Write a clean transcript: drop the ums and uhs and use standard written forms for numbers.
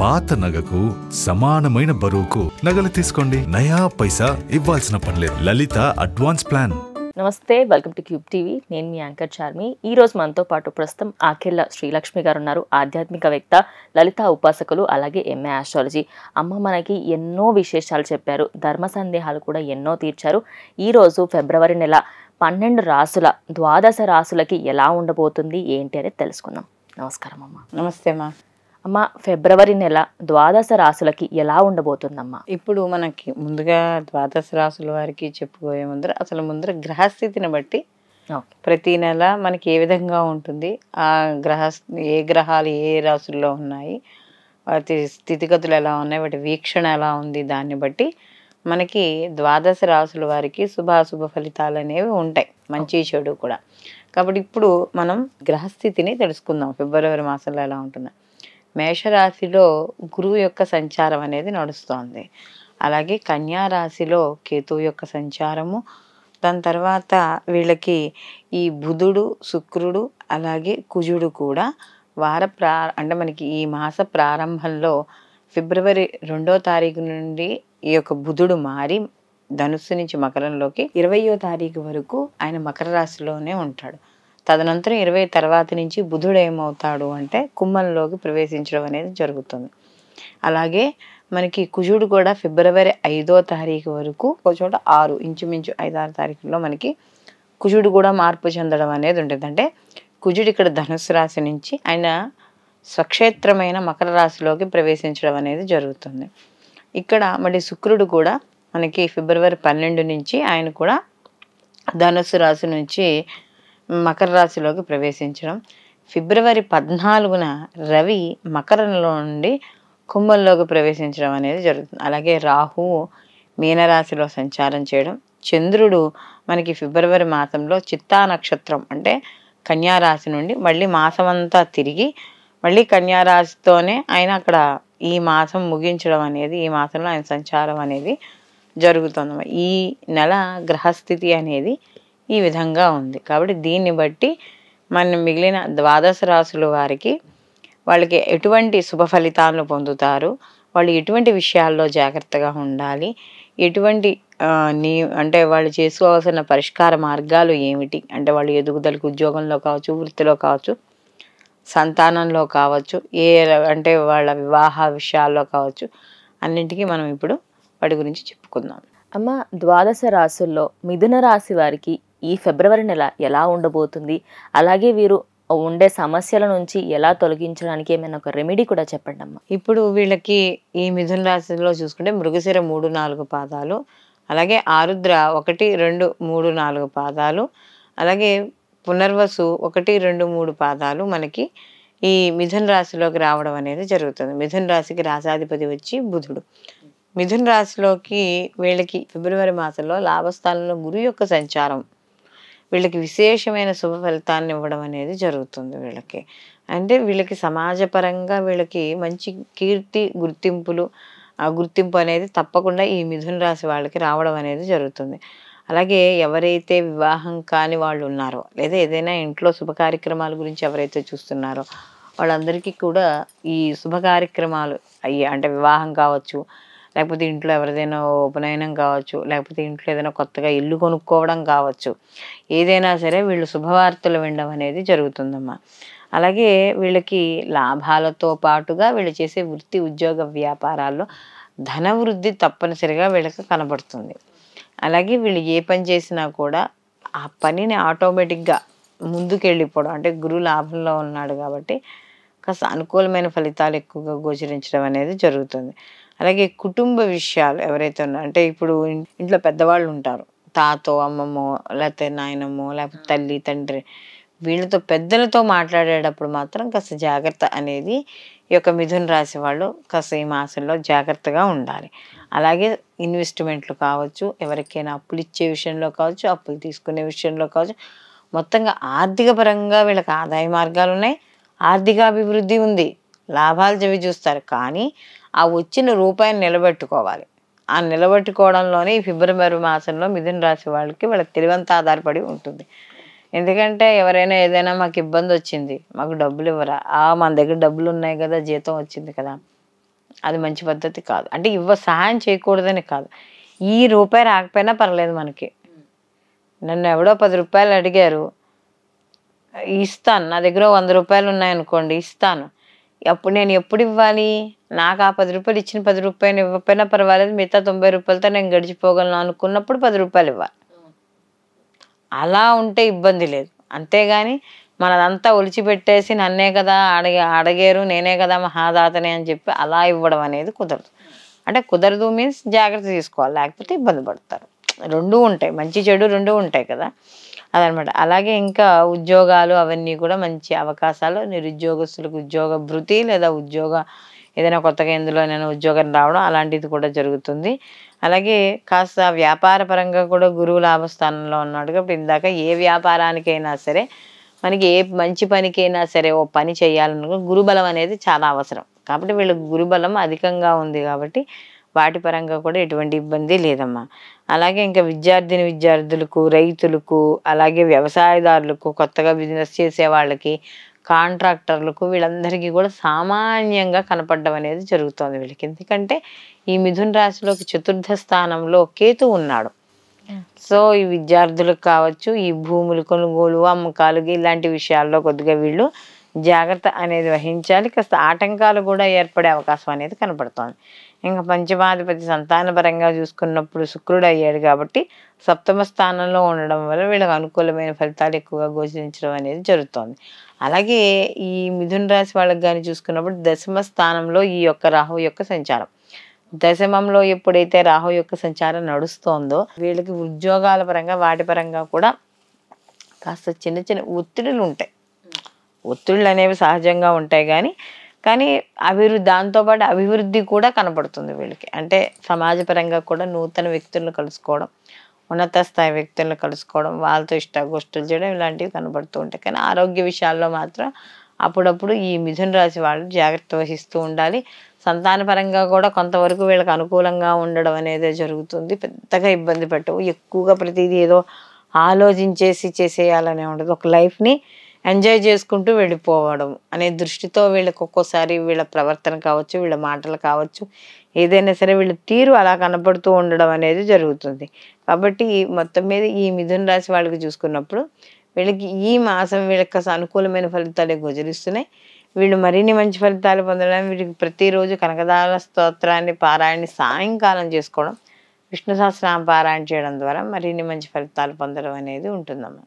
పాత నగకు సమానమైన బరువుకు నగలు తీసుకోండి. నయా పైసా ఇవ్వాల్సిన పనిలేదు. లలిత అడ్వాన్స్ ప్లాన్. నమస్తే, వెల్కమ్ టు క్యూబ్ టీవీ. నేను మీ యాంకర్ చార్మి. ఈ రోజు మనతో పాటు ప్రస్తుతం ఆఖిళ్ళ శ్రీలక్ష్మి గారు ఉన్నారు. ఆధ్యాత్మికవేత్త, లలిత ఉపాసకులు, అలాగే ఎంఏ ఆస్ట్రాలజీ. అమ్మ మనకి ఎన్నో విశేషాలు చెప్పారు, ధర్మ సందేహాలు కూడా ఎన్నో తీర్చారు. ఈరోజు ఫిబ్రవరి నెల 12 రాసుల ద్వాదశ రాసులకి ఎలా ఉండబోతుంది ఏంటి అనేది తెలుసుకుందాం. నమస్కారం అమ్మ. నమస్తే అమ్మా. అమ్మ, ఫిబ్రవరి నెల ద్వాదశ రాసులకి ఎలా ఉండబోతుందమ్మా? ఇప్పుడు మనకి ముందుగా ద్వాదశ రాసుల వారికి చెప్పుకోయే ముందర గ్రహస్థితిని బట్టి ప్రతి నెల మనకి ఏ విధంగా ఉంటుంది, ఆ ఏ గ్రహాలు ఏ రాసుల్లో ఉన్నాయి, వాటి స్థితిగతులు ఎలా ఉన్నాయి, వాటి వీక్షణ ఎలా ఉంది, దాన్ని బట్టి మనకి ద్వాదశ రాసుల వారికి శుభాశుభ ఫలితాలు అనేవి ఉంటాయి, మంచి చెడు కూడా. కాబట్టి ఇప్పుడు మనం గ్రహస్థితిని తెలుసుకుందాం. ఫిబ్రవరి మాసంలో ఎలా ఉంటుందో. మేషరాశిలో గురువు యొక్క సంచారం అనేది నడుస్తోంది. అలాగే కన్యా రాశిలో కేతువు యొక్క సంచారము. దాని తర్వాత వీళ్ళకి ఈ బుధుడు, శుక్రుడు, అలాగే కుజుడు కూడా అంటే మనకి ఈ మాస ప్రారంభంలో ఫిబ్రవరి 2వ తారీఖు నుండి ఈ యొక్క బుధుడు మారి ధనుస్సు నుంచి మకరంలోకి 20వ తారీఖు వరకు ఆయన మకర రాశిలోనే ఉంటాడు. తదనంతరం 20 తర్వాత నుంచి బుధుడు ఏమవుతాడు అంటే కుంభంలోకి ప్రవేశించడం అనేది జరుగుతుంది. అలాగే మనకి కుజుడు కూడా ఫిబ్రవరి 5వ తారీఖు వరకు ఒక చోట ఇంచుమించు 5-6 తారీఖుల్లో మనకి కుజుడు కూడా మార్పు చెందడం అనేది ఉంటుంది. అంటే కుజుడు ఇక్కడ ధనుస్సు రాశి నుంచి ఆయన స్వక్షేత్రమైన మకర రాశిలోకి ప్రవేశించడం అనేది జరుగుతుంది. ఇక్కడ మళ్ళీ శుక్రుడు కూడా మనకి ఫిబ్రవరి 12 నుంచి ఆయన కూడా ధనుస్సు రాశి నుంచి మకర రాశిలోకి ప్రవేశించడం. ఫిబ్రవరి 14న రవి మకరంలో నుండి కుంభంలోకి ప్రవేశించడం అనేది జరుగుతుంది. అలాగే రాహువు మీనరాశిలో సంచారం చేయడం. చంద్రుడు మనకి ఫిబ్రవరి మాసంలో చిత్తా నక్షత్రం అంటే కన్యా రాశి నుండి మళ్ళీ మాసం అంతా తిరిగి మళ్ళీ కన్యా రాశితోనే ఆయన అక్కడ ఈ మాసం ముగించడం అనేది, ఈ మాసంలో ఆయన సంచారం అనేది జరుగుతుంది. ఈ నెల గ్రహస్థితి అనేది ఈ విధంగా ఉంది. కాబట్టి దీన్ని బట్టి మన మిగిలిన ద్వాదశ రాశుల వారికి వాళ్ళకి ఎటువంటి శుభ ఫలితాలను పొందుతారు, వాళ్ళు ఎటువంటి విషయాల్లో జాగ్రత్తగా ఉండాలి, ఎటువంటి అంటే వాళ్ళు చేసుకోవాల్సిన పరిష్కార మార్గాలు ఏమిటి, అంటే వాళ్ళు ఎదుగుదలకు ఉద్యోగంలో కావచ్చు, వృత్తిలో కావచ్చు, సంతానంలో కావచ్చు, అంటే వాళ్ళ వివాహ విషయాల్లో కావచ్చు, అన్నింటికీ మనం ఇప్పుడు వాటి గురించి చెప్పుకుందాం. అమ్మ, ద్వాదశ రాశుల్లో మిథున రాశి వారికి ఈ ఫిబ్రవరి నెల ఎలా ఉండబోతుంది, అలాగే వీరు ఉండే సమస్యల నుంచి ఎలా తొలగించడానికి ఏమైనా ఒక రెమెడీ కూడా చెప్పండి అమ్మ. ఇప్పుడు వీళ్ళకి ఈ మిథున రాశిలో చూసుకుంటే మృగశిర 3-4 పాదాలు, అలాగే ఆరుద్ర 1-2-3-4 పాదాలు, అలాగే పునర్వసు 1-2-3 పాదాలు మనకి ఈ మిథున రాశిలోకి రావడం అనేది జరుగుతుంది. మిథున రాశికి రాశాధిపతి వచ్చి బుధుడు. మిథున రాశిలోకి వీళ్ళకి ఫిబ్రవరి మాసంలో లాభస్థానంలో గురువు యొక్క సంచారం వీళ్ళకి విశేషమైన శుభ ఫలితాన్ని ఇవ్వడం అనేది జరుగుతుంది. వీళ్ళకి అంటే వీళ్ళకి సమాజపరంగా వీళ్ళకి మంచి కీర్తి గుర్తింపు అనేది తప్పకుండా ఈ మిథున రాశి వాళ్ళకి రావడం అనేది జరుగుతుంది. అలాగే ఎవరైతే వివాహం కాని వాళ్ళు ఉన్నారో, లేదా ఏదైనా ఇంట్లో శుభ కార్యక్రమాల గురించి ఎవరైతే చూస్తున్నారో వాళ్ళందరికీ కూడా ఈ శుభ కార్యక్రమాలు అంటే వివాహం కావచ్చు, లేకపోతే ఇంట్లో ఎవరిదైనా ఉపనయనం కావచ్చు, లేకపోతే ఇంట్లో ఏదైనా కొత్తగా ఇల్లు కొనుక్కోవడం కావచ్చు, ఏదైనా సరే వీళ్ళు శుభవార్తలు వినడం అనేది జరుగుతుందమ్మా. అలాగే వీళ్ళకి లాభాలతో పాటుగా వీళ్ళు చేసే వృత్తి ఉద్యోగ వ్యాపారాల్లో ధన వృద్ధి తప్పనిసరిగా వీళ్ళకి కనబడుతుంది. అలాగే వీళ్ళు ఏ పని చేసినా కూడా ఆ పనిని ఆటోమేటిక్గా ముందుకెళ్ళిపోవడం, అంటే గురువు లాభంలో ఉన్నాడు కాబట్టి కాస్త అనుకూలమైన ఫలితాలు ఎక్కువగా గోచరించడం అనేది జరుగుతుంది. అలాగే కుటుంబ విషయాలు ఎవరైతే ఉన్నారో, అంటే ఇప్పుడు ఇంట్లో పెద్దవాళ్ళు ఉంటారు, తాతో అమ్మమ్మో లేకపోతే నాయనమ్మో లేకపోతే తల్లి తండ్రి, వీళ్ళతో పెద్దలతో మాట్లాడేటప్పుడు మాత్రం కాస్త జాగ్రత్త అనేది ఈ యొక్క మిథున రాశి వాళ్ళు కాస్త ఈ మాసంలో జాగ్రత్తగా ఉండాలి. అలాగే ఇన్వెస్ట్మెంట్లు కావచ్చు, ఎవరికైనా అప్పులు ఇచ్చే విషయంలో కావచ్చు, అప్పులు తీసుకునే విషయంలో కావచ్చు, మొత్తంగా ఆర్థిక పరంగా వీళ్ళకి ఆదాయ మార్గాలు ఉన్నాయి, ఆర్థికాభివృద్ధి ఉంది, లాభాలు చెవి చూస్తారు. కానీ ఆ వచ్చిన రూపాయిని నిలబెట్టుకోవాలి. ఆ నిలబెట్టుకోవడంలోనే ఈ ఫిబ్రవరి మాసంలో మిథున రాశి వాళ్ళకి తెలివంతా ఆధారపడి ఉంటుంది. ఎందుకంటే ఎవరైనా ఏదైనా మాకు ఇబ్బంది వచ్చింది, మాకు డబ్బులు ఇవ్వరా, మన దగ్గర డబ్బులు ఉన్నాయి కదా, జీతం వచ్చింది కదా, అది మంచి పద్ధతి కాదు. అంటే సహాయం చేయకూడదని కాదు, ఈ రూపాయి రాకపోయినా పర్లేదు మనకి. నన్ను ఎవడో 10 రూపాయలు అడిగారు, ఇస్తాను. నా దగ్గర 100 రూపాయలు ఉన్నాయనుకోండి, ఇస్తాను. అప్పుడు నేను ఎప్పుడు ఇవ్వాలి? నాకు ఆ 10 రూపాయలు ఇచ్చిన 10 రూపాయలు ఇవ్వకపోయినా పర్వాలేదు, మిగతా 90 రూపాయలతో నేను గడిచిపోగలను అనుకున్నప్పుడు 10 రూపాయలు ఇవ్వాలి. అలా ఉంటే ఇబ్బంది లేదు. అంతేగాని మనదంతా ఒలిచిపెట్టేసి నన్నే కదా అడిగారు, నేనే కదా మహాదాతని అని చెప్పి అలా ఇవ్వడం అనేది కుదరదు. అంటే కుదరదు మీన్స్ జాగ్రత్త తీసుకోవాలి, లేకపోతే ఇబ్బంది పడతారు. రెండూ ఉంటాయి, మంచి చెడు రెండూ ఉంటాయి కదా, అదనమాట. అలాగే ఇంకా ఉద్యోగాలు అవన్నీ కూడా మంచి అవకాశాలు, నిరుద్యోగస్తులకు ఉద్యోగ భృతి లేదా ఏదైనా కొత్తగా ఎందులోనైనా ఉద్యోగం రావడం అలాంటిది కూడా జరుగుతుంది. అలాగే కాస్త వ్యాపార పరంగా కూడా గురువు లాభస్థానంలో ఉన్నాడు కాబట్టి ఇందాక ఏ వ్యాపారానికైనా సరే, మనకి ఏ మంచి పనికైనా సరే ఓ పని చేయాలనుకో గురుబలం అనేది చాలా అవసరం. కాబట్టి వీళ్ళకి గురుబలం అధికంగా ఉంది కాబట్టి వాటి పరంగా కూడా ఎటువంటి ఇబ్బంది లేదమ్మా. అలాగే ఇంకా విద్యార్థులకు, రైతులకు, అలాగే వ్యవసాయదారులకు, కొత్తగా బిజినెస్ చేసే వాళ్ళకి, కాంట్రాక్టర్లకు, వీళ్ళందరికీ కూడా సామాన్యంగా కనపడడం అనేది జరుగుతుంది వీళ్ళకి. ఎందుకంటే ఈ మిథున రాశిలోకి 4థ స్థానంలో కేతు ఉన్నాడు. సో ఈ విద్యార్థులకు కావచ్చు, ఈ భూములు కొనుగోలు అమ్మకాలు ఇలాంటి విషయాల్లో కొద్దిగా వీళ్ళు జాగ్రత్త అనేది వహించాలి. కాస్త ఆటంకాలు కూడా ఏర్పడే అవకాశం అనేది కనపడుతోంది. ఇంకా పంచమాధిపతి సంతానపరంగా చూసుకున్నప్పుడు శుక్రుడు అయ్యాడు కాబట్టి 7వ స్థానంలో ఉండడం వల్ల వీళ్ళకి అనుకూలమైన ఫలితాలు ఎక్కువగా గోచరించడం అనేది జరుగుతోంది. అలాగే ఈ మిథున రాశి వాళ్ళకి కానీ చూసుకున్నప్పుడు 10వ స్థానంలో ఈ యొక్క రాహు యొక్క సంచారం, దశమంలో ఎప్పుడైతే రాహు యొక్క సంచారం నడుస్తోందో వీళ్ళకి ఉద్యోగాల పరంగా వాటి పరంగా కూడా కాస్త చిన్న చిన్న ఒత్తిడులు ఉంటాయి. ఒత్తిళ్ళు అనేవి సహజంగా ఉంటాయి, కానీ దాంతోపాటు అభివృద్ధి కూడా కనపడుతుంది వీళ్ళకి. అంటే సమాజపరంగా కూడా నూతన వ్యక్తులను కలుసుకోవడం, ఉన్నత స్థాయి వ్యక్తులను కలుసుకోవడం, వాళ్ళతో ఇష్టాగోష్ఠులు చేయడం ఇలాంటివి కనబడుతూ ఉంటాయి. కానీ ఆరోగ్య విషయాల్లో మాత్రం అప్పుడప్పుడు ఈ మిథున రాశి వాళ్ళు జాగ్రత్త వహిస్తూ ఉండాలి. సంతానపరంగా కూడా కొంతవరకు వీళ్ళకి అనుకూలంగా ఉండడం అనేది జరుగుతుంది. పెద్దగా ఇబ్బంది పెట్టవు. ఎక్కువగా ప్రతిదీ ఏదో ఆలోచించేసి చేసేయాలనే ఉండదు. ఒక లైఫ్ని ఎంజాయ్ చేసుకుంటూ వెళ్ళిపోవడం అనే దృష్టితో వీళ్ళకి ఒక్కోసారి వీళ్ళ ప్రవర్తన కావచ్చు, వీళ్ళ మాటలు కావచ్చు, ఏదైనా సరే వీళ్ళ తీరు అలా కనపడుతూ ఉండడం అనేది జరుగుతుంది. కాబట్టి మొత్తం మీద ఈ మిథున రాశి వాళ్ళకి చూసుకున్నప్పుడు వీళ్ళకి ఈ మాసం వీళ్ళకి అనుకూలమైన ఫలితాలే గోచరిస్తున్నాయి. వీళ్ళు మరిన్ని మంచి ఫలితాలు పొందడానికి వీళ్ళకి ప్రతిరోజు కనకదార స్తోత్రాన్ని పారాయణ సాయంకాలం చేసుకోవడం, విష్ణు సహస్రనామ పారాయణ చేయడం ద్వారా మరిన్ని మంచి ఫలితాలు పొందడం అనేది ఉంటుందమ్మా.